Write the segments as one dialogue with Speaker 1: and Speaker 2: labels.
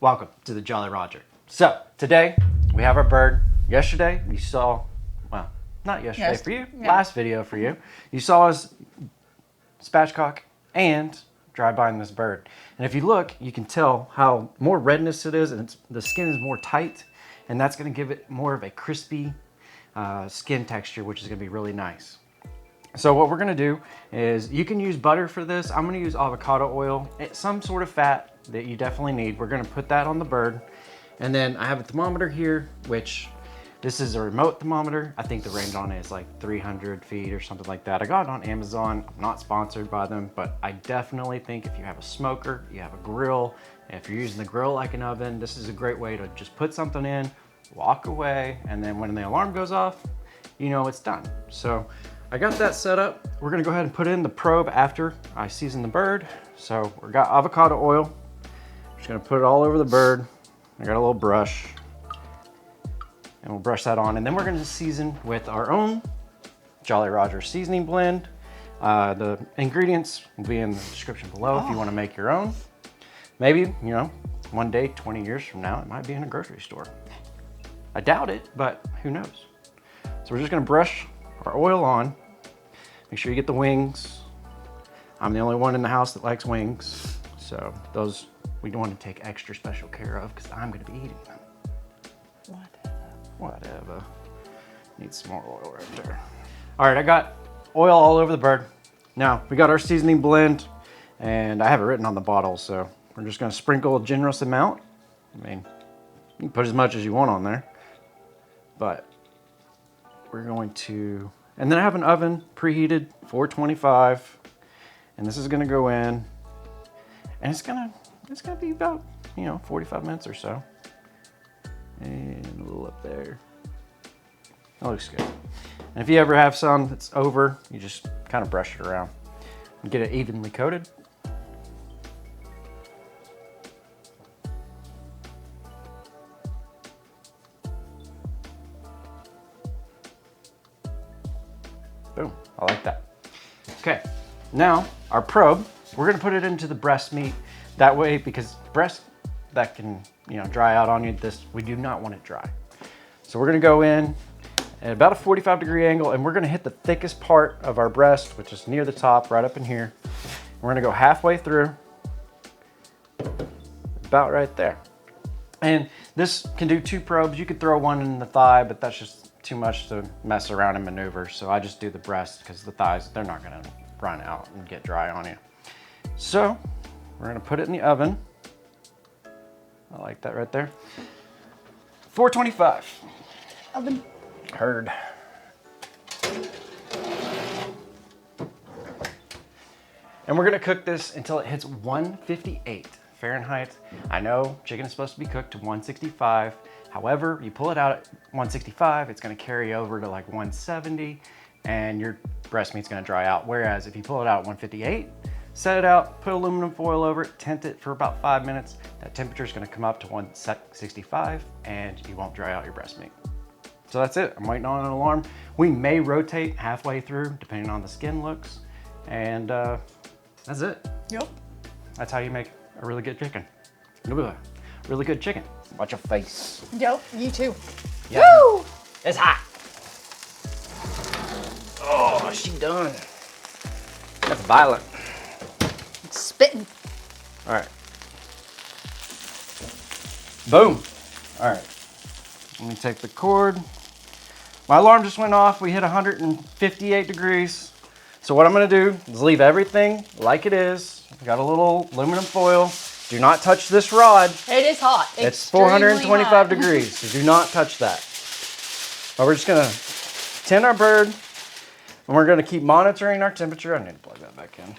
Speaker 1: Welcome to the Jolly Roger. So today we have our bird. Yesterday you saw, well, not yesterday for you, last video for you. You saw us spatchcock and dry bind this bird. And if you look, you can tell how more redness it is, and the skin is more tight, and that's going to give it more of a crispy skin texture, which is going to be really nice. So what we're going to do is, you can use butter for this. I'm going to use avocado oil. It's some sort of fat that you definitely need. We're going to put that on the bird. And then I have a thermometer here, which this is a remote thermometer. I think the range on it is like 300 feet or something like that. I got it on Amazon. I'm not sponsored by them, but I definitely think if you have a smoker, you have a grill, and if you're using the grill like an oven, this is a great way to just put something in, walk away, and then when the alarm goes off, you know it's done. So I got that set up. We're gonna go ahead and put in the probe after I season the bird. So we got avocado oil. Just gonna put it all over the bird. I got a little brush, and we'll brush that on. And then we're gonna season with our own Jolly Roger seasoning blend. The ingredients will be in the description below if you wanna make your own. Maybe, you know, one day, 20 years from now, it might be in a grocery store. I doubt it, but who knows? So we're just gonna brush our oil on. Make sure you get the wings. I'm the only one in the house that likes wings, so those we don't want to take extra special care of because I'm going to be eating them. Whatever. Need some more oil right there. All right, I got oil all over the bird. Now we got our seasoning blend, and I have it written on the bottle, so we're just going to sprinkle a generous amount. I mean, you can put as much as you want on there, but we're going to, and then I have an oven preheated 425, and this is going to go in, and it's gonna be about, you know, 45 minutes or so, and a little up there. That looks good. And if you ever have some that's over, you just kind of brush it around and get it evenly coated. Boom, I like that. Okay, now our probe, we're gonna put it into the breast meat. That way, because breast, that can, you know, dry out on you. This, we do not want it dry. So we're gonna go in at about a 45-degree angle, and we're gonna hit the thickest part of our breast, which is near the top, right up in here. We're gonna go halfway through, about right there. And this can do 2 probes. You could throw one in the thigh, but that's just too much to mess around and maneuver. So I just do the breast, because the thighs, they're not gonna run out and get dry on you. So we're gonna put it in the oven. I like that right there. 425.
Speaker 2: Oven.
Speaker 1: Heard. And we're gonna cook this until it hits 158 Fahrenheit. I know chicken is supposed to be cooked to 165. However, you pull it out at 165, it's gonna carry over to like 170, and your breast meat's gonna dry out. Whereas if you pull it out at 158, set it out, put aluminum foil over it, tent it for about 5 minutes. That temperature is gonna come up to 165, and you won't dry out your breast meat. So that's it. I'm waiting on an alarm. We may rotate halfway through, depending on the skin looks. And that's it.
Speaker 2: Yep.
Speaker 1: That's how you make a really good chicken. Really good chicken. Watch your face.
Speaker 2: Yep, you too.
Speaker 1: Yeah.
Speaker 2: Woo!
Speaker 1: It's hot. Oh, she done. That's violent.
Speaker 2: It's spitting.
Speaker 1: All right. Boom. All right. Let me take the cord. My alarm just went off. We hit 158 degrees. So what I'm gonna do is leave everything like it is. Got a little aluminum foil. Do not touch this rod.
Speaker 2: It is hot.
Speaker 1: It's 425 degrees, so do not touch that. But we're just gonna tin our bird, and we're gonna keep monitoring our temperature. I need to plug that back in.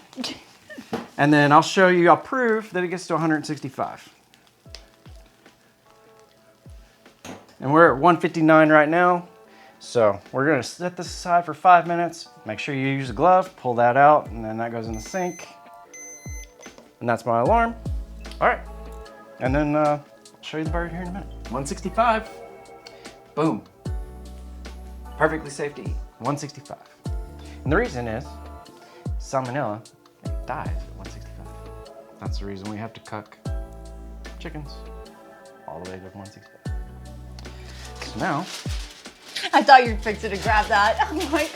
Speaker 1: And then I'll show you, I'll prove that it gets to 165. And we're at 159 right now. So we're gonna set this aside for 5 minutes. Make sure you use a glove, pull that out, and then that goes in the sink. And that's my alarm. All right, and then I'll show you the bird here in a minute. 165, boom. Perfectly safe to eat, 165. And the reason is, salmonella, it dies at 165. That's the reason we have to cook chickens all the way to 165. So now,
Speaker 2: I thought you were fixing to grab that. I'm like,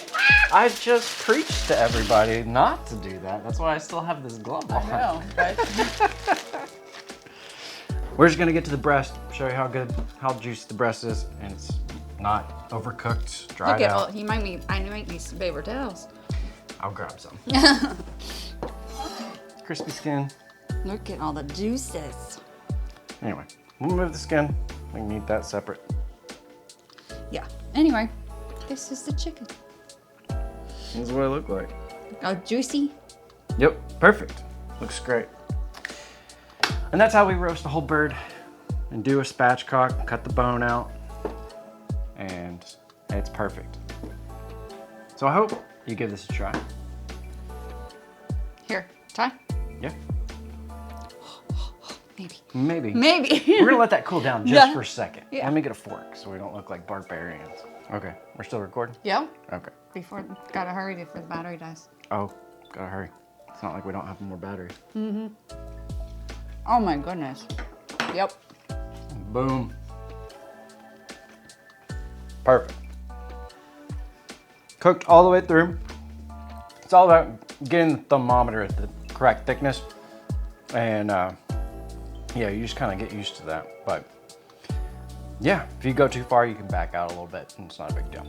Speaker 1: I just preached to everybody not to do that. That's why I still have this glove on.
Speaker 2: I know, but
Speaker 1: We're just gonna get to the breast, show you how juicy the breast is, and it's not overcooked, dried
Speaker 2: look at
Speaker 1: out.
Speaker 2: all. I might need some paper towels.
Speaker 1: I'll grab some. Crispy skin.
Speaker 2: Look at all the juices.
Speaker 1: Anyway, we'll remove the skin. We can eat that separate.
Speaker 2: Yeah. Anyway, this is the chicken.
Speaker 1: This is what it looked like.
Speaker 2: Oh, juicy.
Speaker 1: Yep, perfect. Looks great. And that's how we roast a whole bird and do a spatchcock, cut the bone out, and it's perfect. So I hope you give this a try.
Speaker 2: Here, try.
Speaker 1: Yeah,
Speaker 2: Maybe.
Speaker 1: maybe. We're gonna let that cool down just for a second.
Speaker 2: Yeah.
Speaker 1: Let me get a fork so we don't look like barbarians. Okay, we're still recording?
Speaker 2: Yeah.
Speaker 1: Okay.
Speaker 2: Gotta hurry before the battery dies.
Speaker 1: Oh, gotta hurry. It's not like we don't have more battery.
Speaker 2: Oh my goodness. Yep.
Speaker 1: Boom. Perfect. Cooked all the way through. It's all about getting the thermometer at the correct thickness. And yeah, you just kind of get used to that. But yeah, if you go too far, you can back out a little bit and it's not a big deal.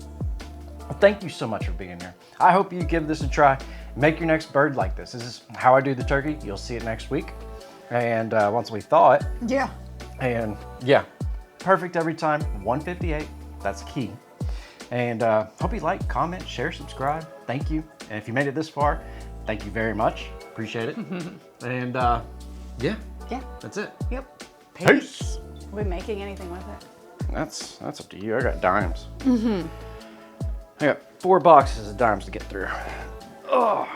Speaker 1: Well, thank you so much for being here. I hope you give this a try. Make your next bird like this. This is how I do the turkey. You'll see it next week. And once we thaw it,
Speaker 2: Yeah.
Speaker 1: and yeah, perfect every time. 158, that's key. And hope you like, comment, share, subscribe. Thank you. And if you made it this far, thank you very much. Appreciate it. And yeah, that's it.
Speaker 2: Yep.
Speaker 1: Peace.
Speaker 2: Are we making anything with it?
Speaker 1: That's up to you. I got dimes. I got 4 boxes of dimes to get through. Oh.